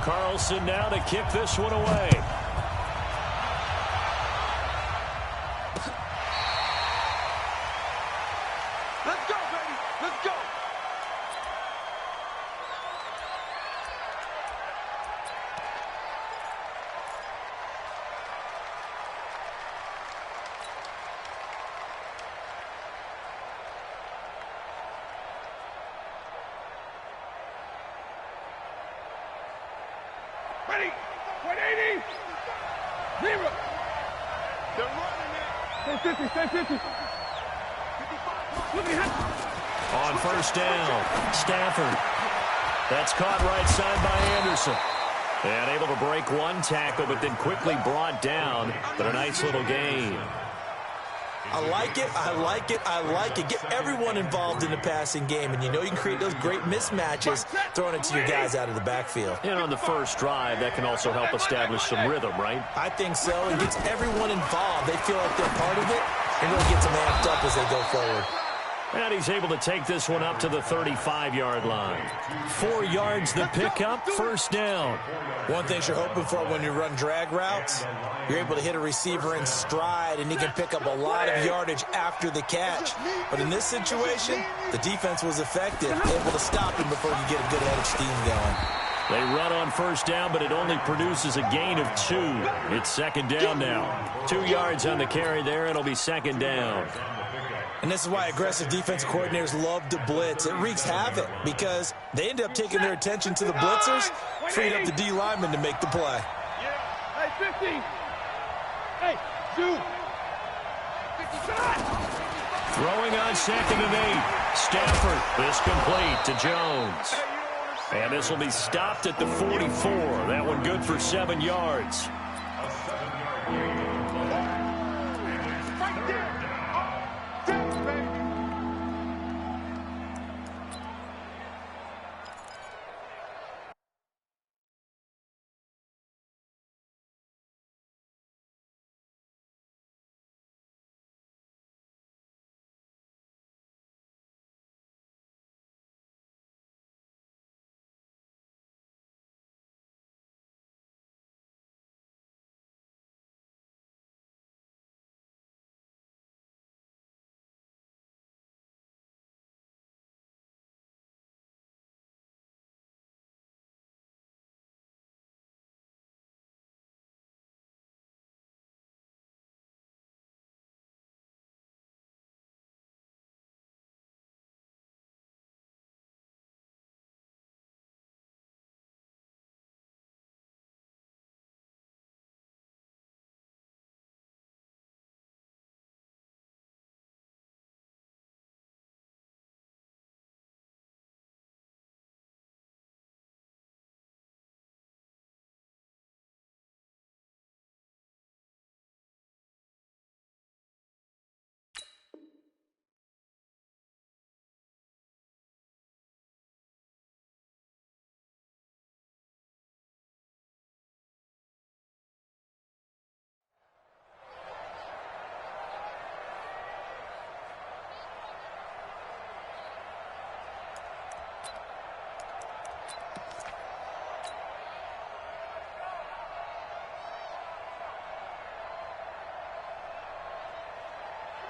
Carlson now to kick this one away. Let's go, baby. Let's go. Ready. 180. 0. They're running it. Stay 50. Stay 50. On first down, Stafford. That's caught right side by Anderson. And able to break one tackle, but then quickly brought down. But a nice little gain. I like it, I like it, I like it. Get everyone involved in the passing game, and you know you can create those great mismatches throwing it to your guys out of the backfield. And on the first drive, that can also help establish some rhythm, right? I think so. It gets everyone involved. They feel like they're part of it, and really gets them amped up as they go forward. And he's able to take this one up to the 35-yard line. 4 yards the pickup, first down. One thing you're hoping for when you run drag routes, you're able to hit a receiver in stride, and he can pick up a lot of yardage after the catch. But in this situation, the defense was effective, able to stop him before you get a good head of steam going. They run on first down, but it only produces a gain of 2. It's second down now. 2 yards on the carry there. It'll be second down. And this is why aggressive defensive coordinators love to blitz. It wreaks havoc because they end up taking their attention to the blitzers, freed up the D lineman to make the play. Hey, 50. Hey, 2. 55. Throwing on second and 8. Stafford is complete to Jones. And this will be stopped at the 44. That one good for 7 yards.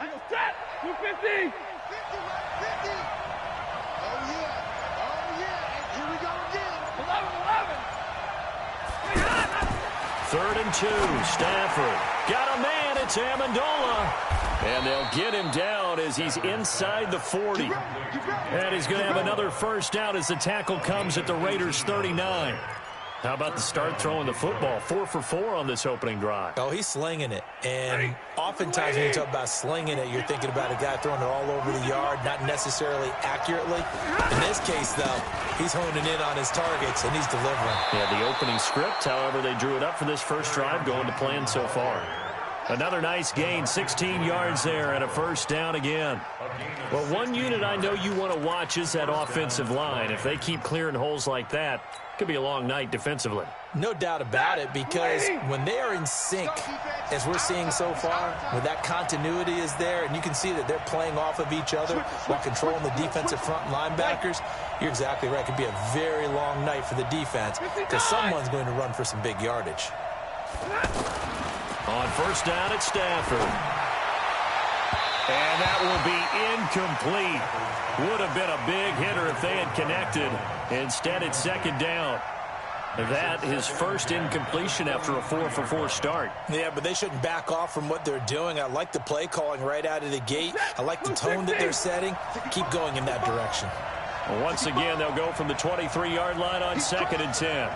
I go set. 250. 50, 50. Oh, yeah. Oh, yeah. Here we go again. 11, 11. 3rd and 2. Stafford. Got a man. It's Amendola. And they'll get him down as he's inside the 40. And he's going to have another first down as the tackle comes at the Raiders' 39. How about the start throwing the football? 4 for 4 on this opening drive. Oh, he's slinging it. And oftentimes when you talk about slinging it, you're thinking about a guy throwing it all over the yard, not necessarily accurately. In this case, though, he's honing in on his targets, and he's delivering. Yeah, the opening script, however, they drew it up for this first drive, going to plan so far. Another nice gain, 16 yards there, and a first down again. Well, one unit I know you want to watch is that offensive line. If they keep clearing holes like that, it could be a long night defensively. No doubt about it, because when they are in sync, as we're seeing so far, when that continuity is there, and you can see that they're playing off of each other while controlling the defensive front linebackers, you're exactly right. It could be a very long night for the defense, because someone's going to run for some big yardage. On first down, it's Stafford. And that will be incomplete. Would have been a big hitter if they had connected. Instead, it's second down. That his first incompletion after a 4-for-4 start. Yeah, but they shouldn't back off from what they're doing. I like the play calling right out of the gate. I like the tone that they're setting. Keep going in that direction. Well, once again, they'll go from the 23-yard line on 2nd and 10.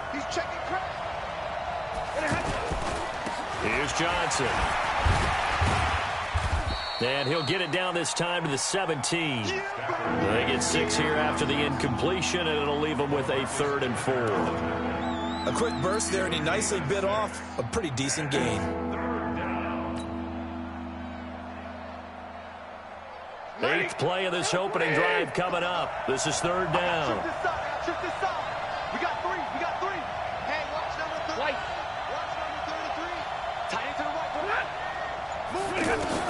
Here's Johnson. And he'll get it down this time to the 17. They get 6 here after the incompletion, and it'll leave them with a 3rd and 4. A quick burst there, and he nicely bit off a pretty decent gain. Eighth play of this opening drive coming up. This is 3rd down. We got 3. Hey, watch number 3. Watch number 33. Tight end to the right. Move.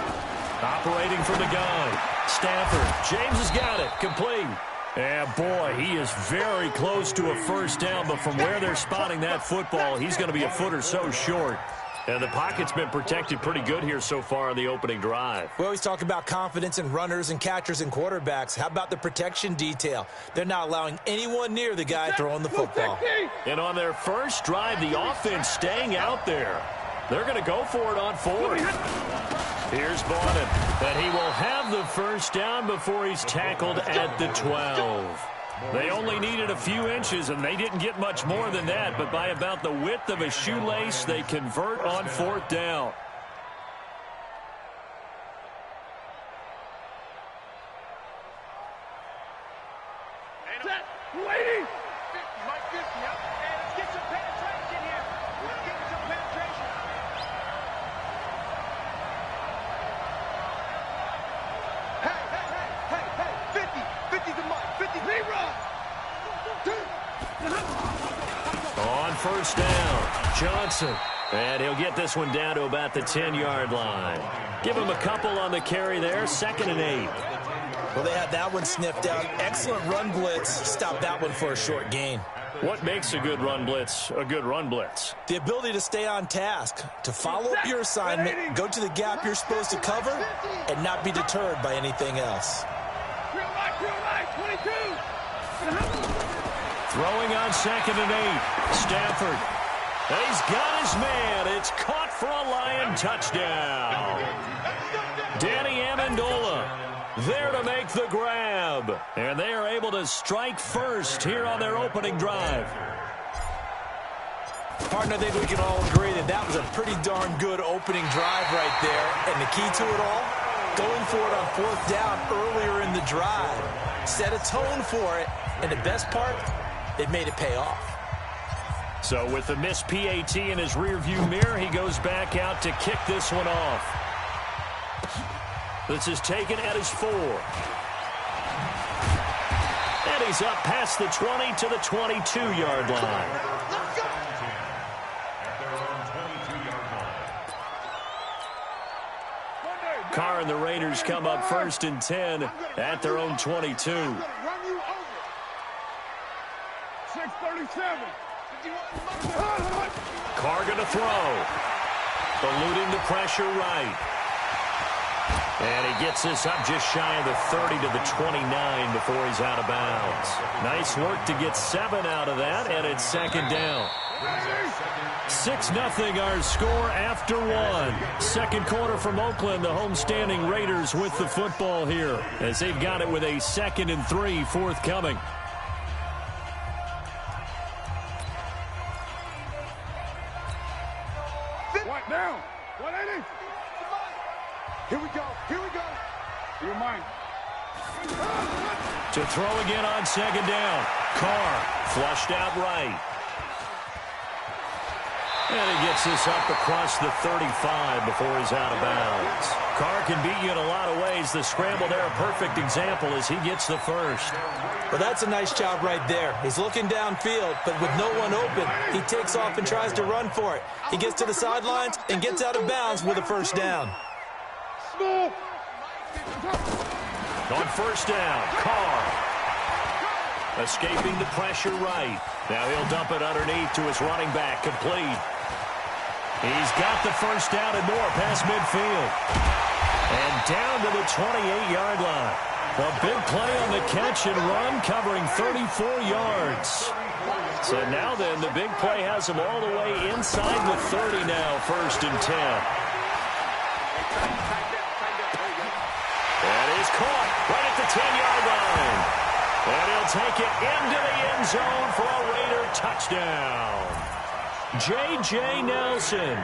Operating from the gun. Stafford. James has got it. Complete. And boy, he is very close to a first down, but from where they're spotting that football, he's going to be a foot or so short. And the pocket's been protected pretty good here so far in the opening drive. We always talk about confidence in runners and catchers and quarterbacks. How about the protection detail? They're not allowing anyone near the guy throwing the football. And on their first drive, the offense staying out there. They're going to go for it on 4th. Here's Bonnet, and he will have the first down before he's tackled at the 12. They only needed a few inches, and they didn't get much more than that, but by about the width of a shoelace, they convert on 4th down. Lady! 50, Mike 50, yep. Hey, let's get some penetration here. Let's get some penetration. Hey, 50 to Mike, 50 rerun. On first down, Johnson. And he'll get this one down to about the 10-yard line. Give him a couple on the carry there, 2nd and 8. Well, they had that one sniffed out. Excellent run blitz. Stop that one for a short gain. What makes a good run blitz a good run blitz? The ability to stay on task, to follow up your assignment, go to the gap you're supposed to cover, and not be deterred by anything else. Real life, 22. Throwing on 2nd and 8. Stafford. He's got his man. It's caught for a Lion touchdown. Danny Amendola there to make the grab. And they are able to strike first here on their opening drive. Partner, I think we can all agree that that was a pretty darn good opening drive right there. And the key to it all, going for it on 4th down earlier in the drive. Set a tone for it. And the best part, they made it pay off. So with the missed PAT in his rearview mirror, he goes back out to kick this one off. This is taken at his 4. And he's up past the 20 to the 22-yard line. Carr and the Raiders come up 1st and 10 at their own 22. 637. Carr going to throw. Eluding the pressure right. And he gets this up just shy of the 30 to the 29 before he's out of bounds. Nice work to get 7 out of that, and it's 2nd down. 6-0 our score after 1. Second quarter from Oakland, the homestanding Raiders with the football here as they've got it with a 2nd and 3 forthcoming. What now? 180. Here we go. You're mine. To throw again on 2nd down. Carr flushed out right. And he gets this up across the 35 before he's out of bounds. Carr can beat you in a lot of ways. The scramble there, a perfect example as he gets the first. Well, that's a nice job right there. He's looking downfield, but with no one open, he takes off and tries to run for it. He gets to the sidelines and gets out of bounds with a first down. On first down, Carr. Escaping the pressure right. Now he'll dump it underneath to his running back, complete. He's got the first down and more past midfield. And down to the 28-yard line. A big play on the catch and run, covering 34 yards. So now then, the big play has him all the way inside the 30 now, first and 10. And he's caught right at the 10-yard line. And he'll take it into the end zone for a Raider touchdown. J.J. Nelson,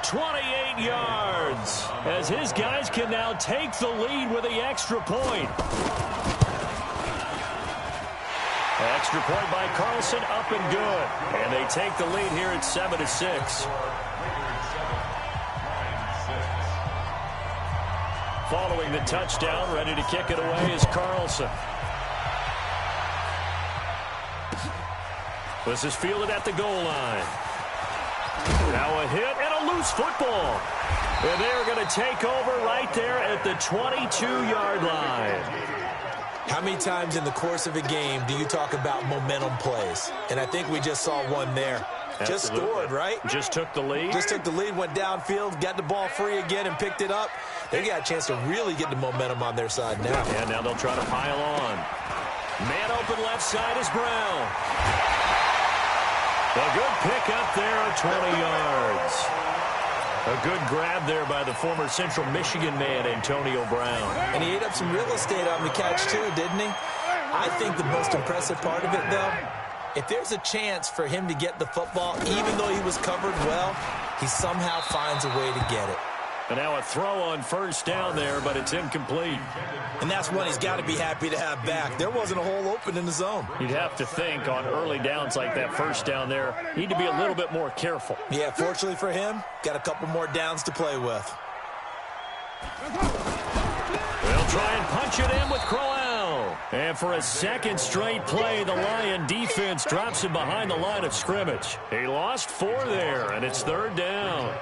28 yards, as his guys can now take the lead with the extra point. Extra point by Carlson, up and good. And they take the lead here at 7-6. Following the touchdown, ready to kick it away is Carlson. This is fielded at the goal line. Now a hit and a loose football. And they're going to take over right there at the 22-yard line. How many times in the course of a game do you talk about momentum plays? And I think we just saw one there. Absolutely. Just scored, right? Just took the lead. Just took the lead, went downfield, got the ball free again and picked it up. They got a chance to really get the momentum on their side now. And now they'll try to pile on. Man open left side is Brown. A good pick up there at 20 yards. A good grab there by the former Central Michigan man, Antonio Brown. And he ate up some real estate on the catch, too, didn't he? I think the most impressive part of it, though, if there's a chance for him to get the football, even though he was covered well, he somehow finds a way to get it. And now a throw on first down there, but it's incomplete. And that's one he's got to be happy to have back. There wasn't a hole open in the zone. You'd have to think on early downs like that first down there, need to be a little bit more careful. Yeah, fortunately for him, got a couple more downs to play with. They'll try and punch it in with Crowell. And for a second straight play, the Lion defense drops him behind the line of scrimmage. He lost 4 there, and it's third down.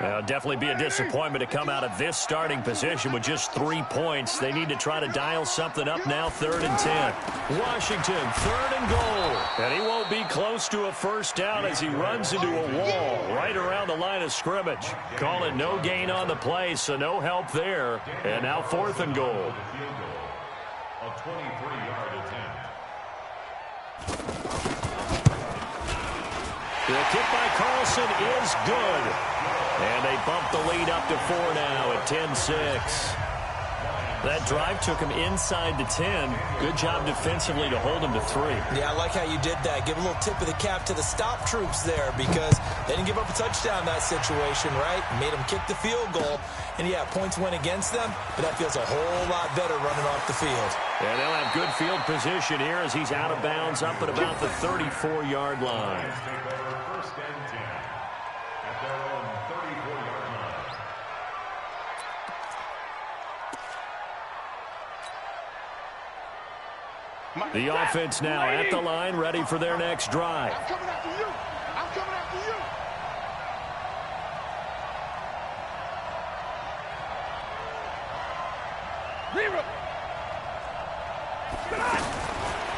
Well, definitely be a disappointment to come out of this starting position with just 3 points. They need to try to dial something up now, 3rd and 10. Washington, 3rd and goal. And he won't be close to a first down as he runs into a wall right around the line of scrimmage. Call it no gain on the play, so no help there. And now 4th and goal. A 23-yard attempt. The kick by Carlson is good. And they bump the lead up to 4 now at 10-6. That drive took him inside the 10. Good job defensively to hold him to 3. Yeah, I like how you did that. Give a little tip of the cap to the stop troops there because they didn't give up a touchdown in that situation, right? Made them kick the field goal. And, yeah, points went against them, but that feels a whole lot better running off the field. And they'll have good field position here as he's out of bounds up at about the 34-yard line. First and 10 at their own 34-yard line. The offense now at the line, ready for their next drive. I'm coming after you. I'm coming after you.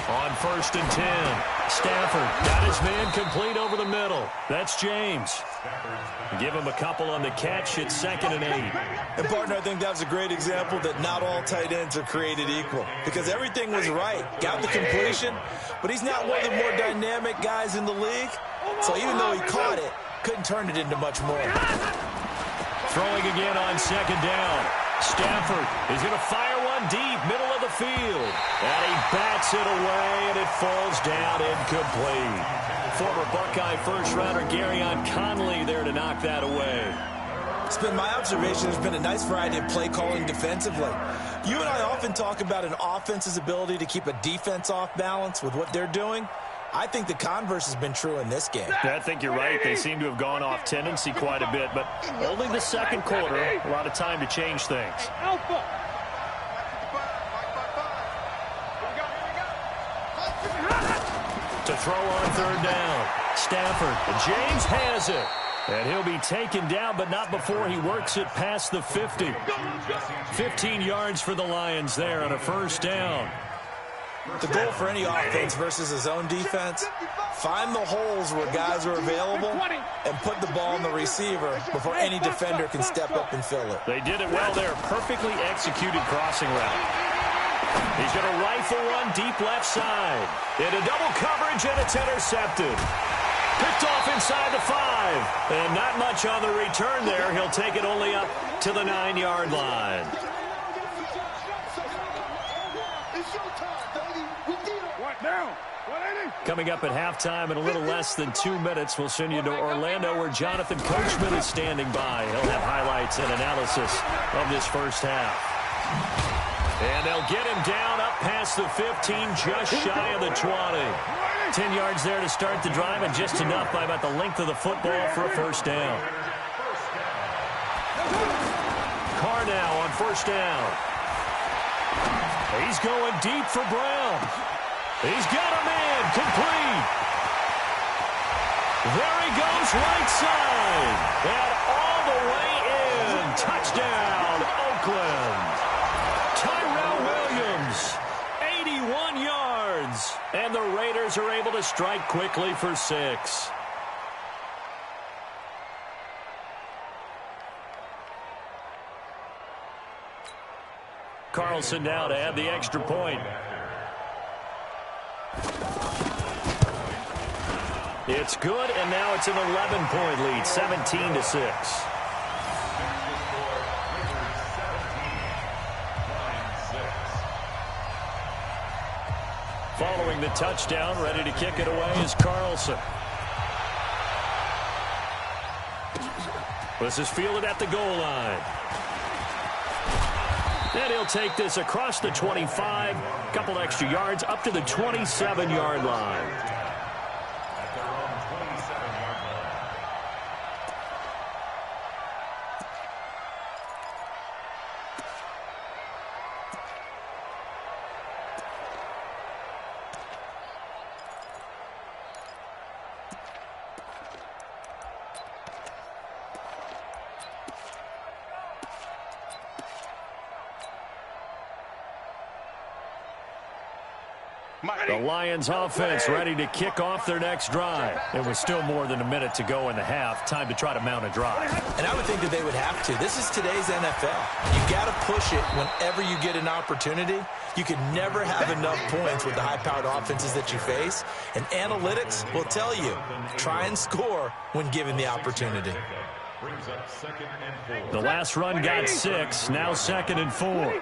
On 1st and 10, Stafford got his man complete over the middle. That's James. Give him a couple on the catch at 2nd and 8. And, partner, I think that was a great example that not all tight ends are created equal because everything was right. Got the completion, but he's not one of the more dynamic guys in the league. So even though he caught it, couldn't turn it into much more. Throwing again on 2nd down. Stafford is going to fire one deep, middle of the field. And he bats it away, and it falls down incomplete. former Buckeye first-rounder Garyon Conley there to knock that away. It's been my observation there's been a nice variety of play calling defensively. You and I often talk about an offense's ability to keep a defense off balance with what they're doing. I think the converse has been true in this game. I think you're right. They seem to have gone off tendency quite a bit, but only the second quarter, a lot of time to change things. To throw on third down. Stafford. James has it. And he'll be taken down, but not before he works it past the 50. 15 yards for the Lions there on a first down. The goal for any offense versus his own defense, find the holes where guys are available and put the ball in the receiver before any defender can step up and fill it. They did it well there. Perfectly executed crossing route. He's going to rifle one deep left side. Into double coverage, and it's intercepted. Picked off inside the 5. And not much on the return there. He'll take it only up to the 9-yard line. Coming up at halftime in a little less than 2 minutes, we'll send you to Orlando where Jonathan Coachman is standing by. He'll have highlights and analysis of this first half. And they'll get him down up past the 15, just shy of the 20. 10 yards there to start the drive, and just enough by about the length of the football for a first down. Carr now on first down. He's going deep for Brown. He's got a man complete. There he goes right side. And all the way in. Touchdown, Oakland. Tyrell Williams, 81 yards. And the Raiders are able to strike quickly for 6. Carlson now to add the extra point. It's good, and now it's an 11-point lead, 17-6. Following the touchdown, ready to kick it away is Carlson. This is fielded at the goal line. And he'll take this across the 25, couple extra yards, up to the 27-yard line. The Lions offense ready to kick off their next drive. It was still more than a minute to go in the half. Time to try to mount a drive. And I would think that they would have to. This is today's NFL. You got to push it whenever you get an opportunity. You can never have enough points with the high-powered offenses that you face. And analytics will tell you, try and score when given the opportunity. The last run got 6. Now 2nd and 4.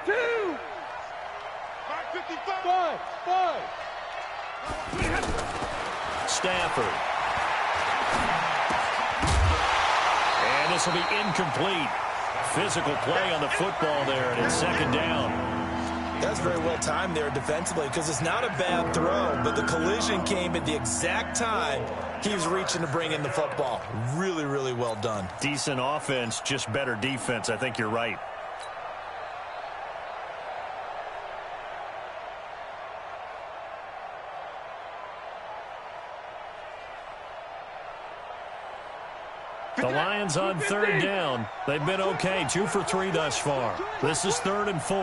Stafford. And this will be incomplete. Physical play on the football there, and it's 2nd down. That's very well timed there defensively, because it's not a bad throw, but the collision came at the exact time he was reaching to bring in the football. Really, really well done. Decent offense, just better defense. I think you're right. The Lions on 3rd down. They've been okay, 2 for 3 thus far. This is 3rd and 4.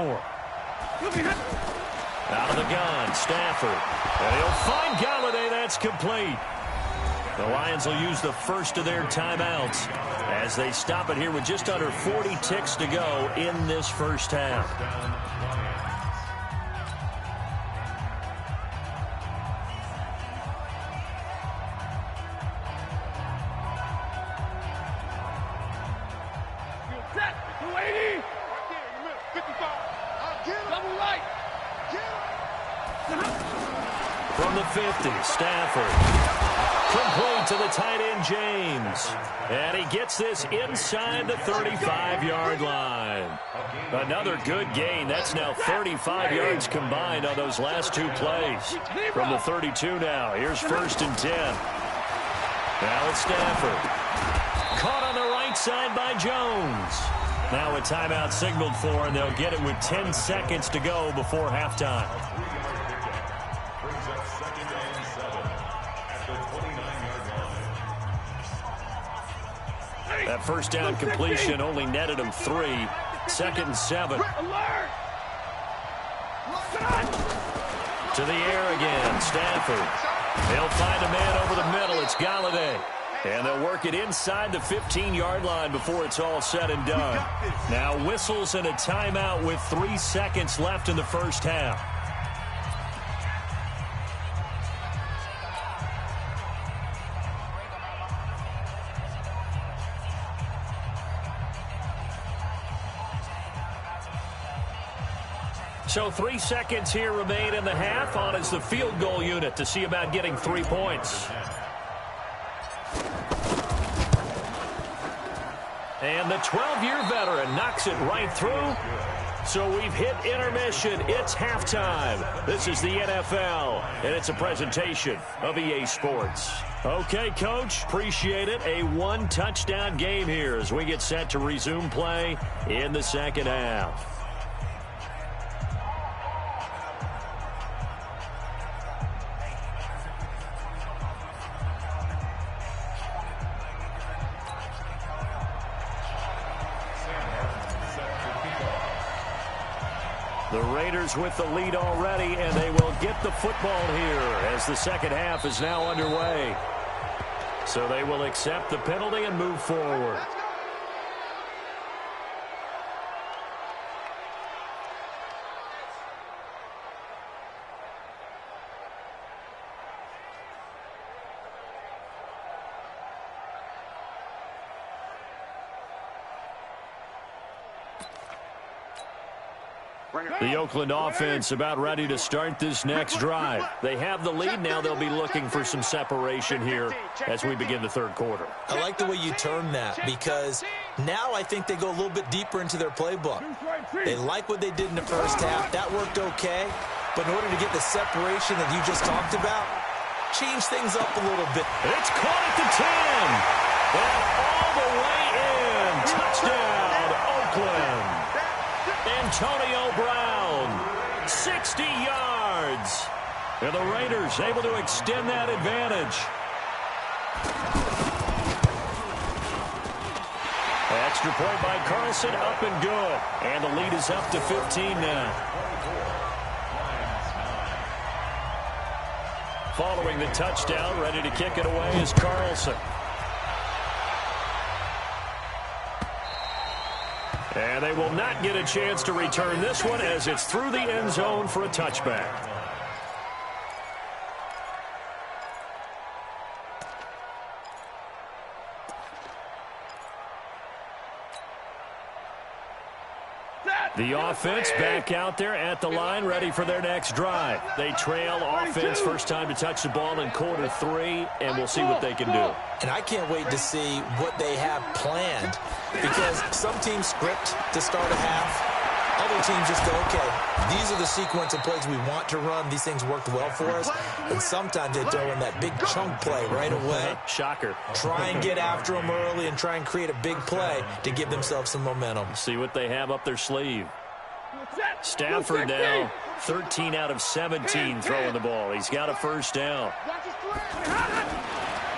Out of the gun, Stafford. And he'll find Galladay. That's complete. The Lions will use the first of their timeouts as they stop it here with just under 40 ticks to go in this first half. From the 50, Stafford. Complete to the tight end, James. And he gets this inside the 35-yard line. Another good gain. That's now 35 yards combined on those last two plays. From the 32 now. Here's 1st and 10. Now it's Stafford. Caught on the right side by Jones. Now a timeout signaled for, and they'll get it with 10 seconds to go before halftime. That first down completion only netted him 3. 2nd and 7. To the air again, Stafford. They'll find a man over the middle. It's Galladay. And they'll work it inside the 15-yard line before it's all said and done. Now whistles and a timeout with 3 seconds left in the first half. So 3 seconds here remain in the half. On is the field goal unit to see about getting 3 points. And the 12-year veteran knocks it right through. So we've hit intermission. It's halftime. This is the NFL, and it's a presentation of EA Sports. Okay, Coach, appreciate it. A 1-touchdown game here as we get set to resume play in the second half. The Raiders with the lead already, and they will get the football here as the second half is now underway. So they will accept the penalty and move forward. The Oakland offense about ready to start this next drive. They have the lead now. They'll be looking for some separation here as we begin the third quarter. I like the way you term that because now I think they go a little bit deeper into their playbook. They like what they did in the first half. That worked okay. But in order to get the separation that you just talked about, change things up a little bit. It's caught at the 10. And all the way in. Touchdown, Oakland. Antonio Brown, 60 yards. And the Raiders able to extend that advantage. Extra point by Carlson, up and good. And the lead is up to 15 now. Following the touchdown, ready to kick it away is Carlson. And they will not get a chance to return this one as it's through the end zone for a touchback. The offense back out there at the line, ready for their next drive. They trail offense, first time to touch the ball in quarter 3, and we'll see what they can do. And I can't wait to see what they have planned because some teams script to start a half. Other teams just go, okay, these are the sequence of plays we want to run. These things worked well for us. And sometimes they throw in that big chunk play right away. Shocker. Try and get after them early and try and create a big play to give themselves some momentum. See what they have up their sleeve. Stafford now 13 out of 17 throwing the ball. He's got a first down.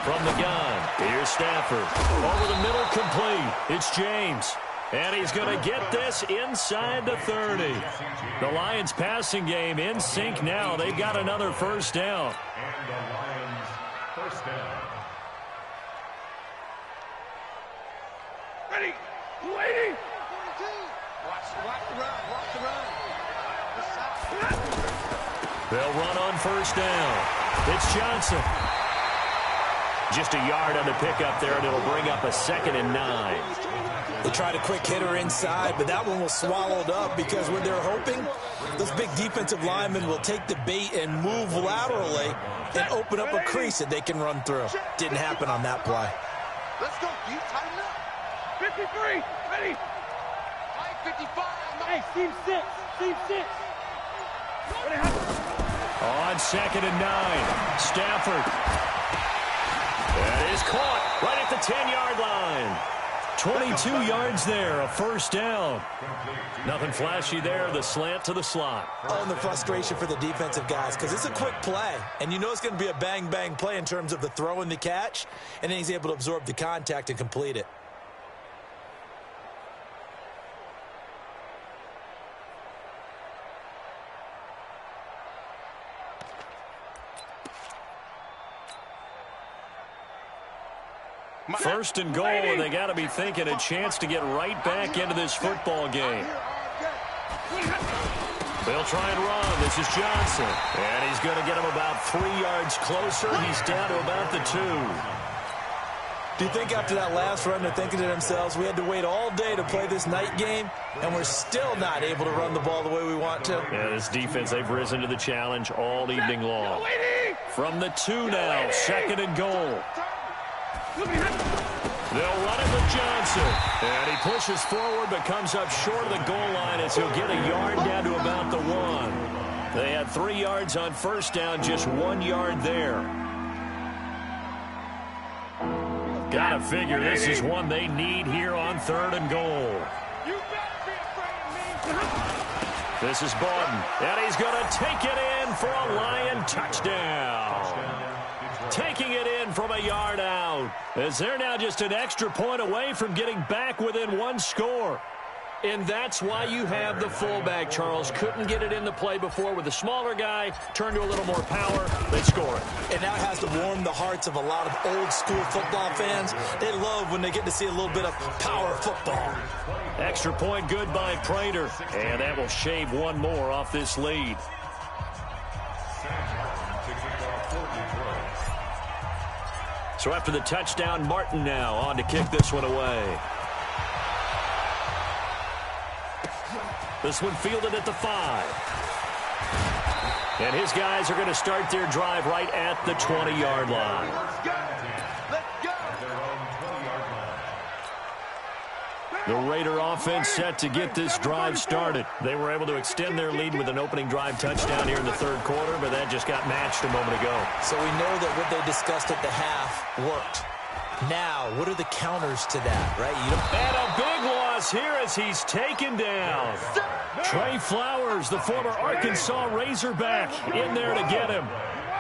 From the gun, here's Stafford. Over the middle, complete. It's James. And he's going to get this inside the 30. The Lions passing game in sync now. They've got another first down. And the Lions first down. Ready. Waiting. Watch the run. Watch the run. They'll run on first down. It's Johnson. Just a yard on the pickup there, and it'll bring up a 2nd and 9. They tried a quick hitter inside, but that one was swallowed up because what they're hoping, those big defensive linemen will take the bait and move laterally and open up a crease that they can run through. Didn't happen on that play. Let's go, D. Tighten up. 53, ready. 55. Hey, seam 6, seam 6. On 2nd and 9, Stafford. That is caught right at the 10-yard line. 22 yards there, a 1st down. Nothing flashy there, the slant to the slot. Oh, and the frustration for the defensive guys, because it's a quick play, and you know it's going to be a bang-bang play in terms of the throw and the catch, and then he's able to absorb the contact and complete it. First and goal, and they got to be thinking a chance to get right back into this football game. They'll try and run. This is Johnson. And he's going to get him about 3 yards closer. He's down to about the 2. Do you think after that last run they're thinking to themselves, we had to wait all day to play this night game, and we're still not able to run the ball the way we want to? Yeah, this defense, they've risen to the challenge all evening long. From the 2 now, 2nd and goal. They'll run it with Johnson. And he pushes forward but comes up short of the goal line as he'll get a yard down to about the 1. They had 3 yards on 1st down, just 1 yard there. Gotta figure this is one they need here on 3rd and goal. This is Bawden, and he's going to take it in for a Lion touchdown. Taking it in from a yard out, as they're now just an extra point away from getting back within 1 score. And that's why you have the fullback, Charles. Couldn't get it in the play before with the smaller guy. Turned to a little more power. They score it. And that has to warm the hearts of a lot of old-school football fans. They love when they get to see a little bit of power football. Extra point good by Prater. And that will shave 1 more off this lead. So after the touchdown, Martin now on to kick this one away. This one fielded at the 5. And his guys are going to start their drive right at the 20-yard line. The Raider offense set to get this drive started. They were able to extend their lead with an opening drive touchdown here in the 3rd quarter, but that just got matched a moment ago. So we know that what they discussed at the half worked. Now, what are the counters to that, right? And a big loss here as he's taken down. Trey Flowers, the former Arkansas Razorback, in there to get him.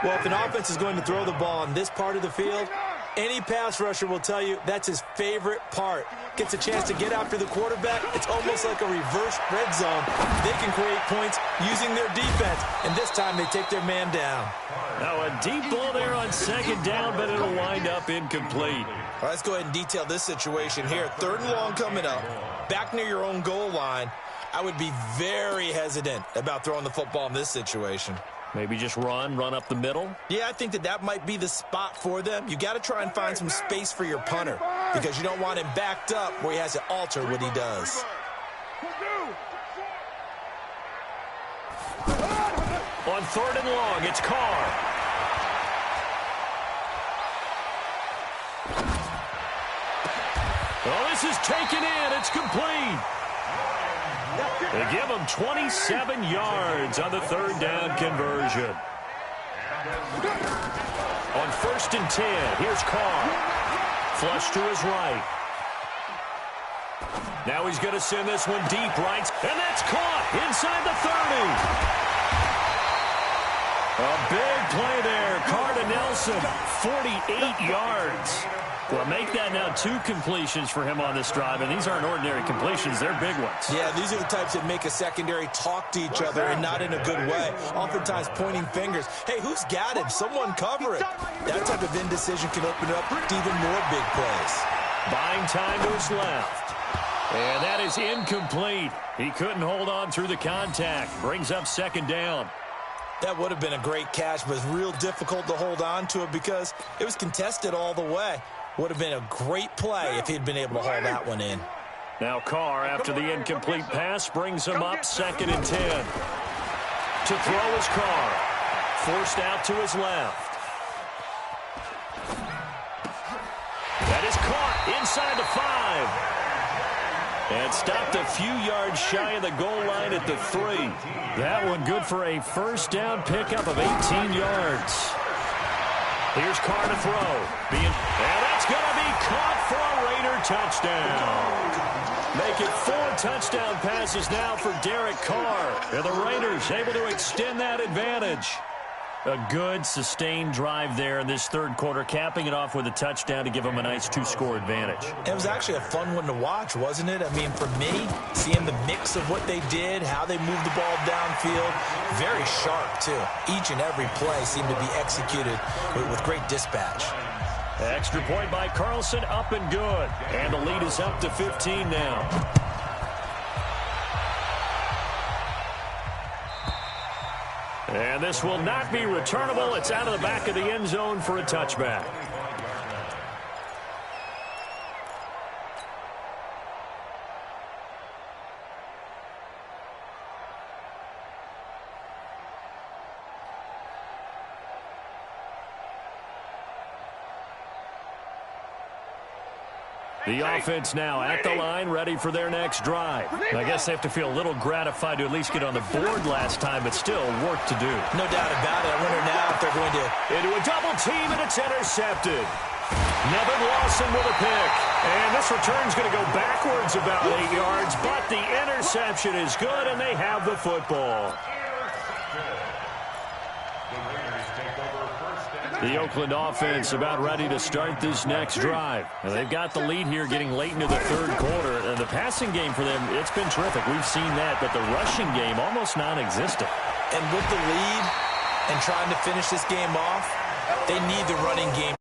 Well, if an offense is going to throw the ball on this part of the field, any pass rusher will tell you that's his favorite part. Gets a chance to get after the quarterback. It's almost like a reverse red zone. They can create points using their defense, and this time they take their man down. Now a deep ball there on 2nd down, but it'll wind up incomplete. All right, let's go ahead and detail this situation here. 3rd and long coming up, back near your own goal line. I would be very hesitant about throwing the football in this situation. Maybe just run up the middle? Yeah, I think that might be the spot for them. You got to try and find some space for your punter because you don't want him backed up where he has to alter what he does. On 3rd and long, it's Carr. Oh, this is taken in. It's complete. They give him 27 yards on the 3rd down conversion. On 1st and 10, here's Carr. Flush to his right. Now he's going to send this one deep right, and that's caught inside the 30. A big play there. Carr to Nelson, 48 yards. Well, make that now 2 completions for him on this drive, and these aren't ordinary completions. They're big ones. Yeah, these are the types that make a secondary talk to each other and not in a good way. Oftentimes pointing fingers. Hey, who's got him? Someone cover it. That type of indecision can open up to even more big plays. Buying time to his left. And that is incomplete. He couldn't hold on through the contact. Brings up 2nd down. That would have been a great catch, but it's real difficult to hold on to it because it was contested all the way. Would have been a great play if he'd been able to haul that one in. Now Carr, after the incomplete pass, brings him up 2nd and 10. To throw is Carr. Forced out to his left. That is caught inside the 5. And stopped a few yards shy of the goal line at the 3. That one good for a first down pickup of 18 yards. Here's Carr to throw. And that's going to be caught for a Raider touchdown. Make it 4 touchdown passes now for Derek Carr. And the Raiders able to extend that advantage. A good, sustained drive there in this third quarter, capping it off with a touchdown to give them a nice 2-score advantage. It was actually a fun one to watch, wasn't it? I mean, for me, seeing the mix of what they did, how they moved the ball downfield, very sharp, too. Each and every play seemed to be executed with great dispatch. Extra point by Carlson, up and good. And the lead is up to 15 now. And this will not be returnable. It's out of the back of the end zone for a touchback. The offense now at the line, ready for their next drive. I guess they have to feel a little gratified to at least get on the board last time, but still work to do. No doubt about it. I wonder now if they're going to... Into a double team, and it's intercepted. Nevin Lawson with a pick. And this return's going to go backwards about 8 yards, but the interception is good, and they have the football. The Oakland offense about ready to start this next drive. And they've got the lead here getting late into the third quarter. And the passing game for them, it's been terrific. We've seen that, but the rushing game almost non-existent. And with the lead and trying to finish this game off, they need the running game.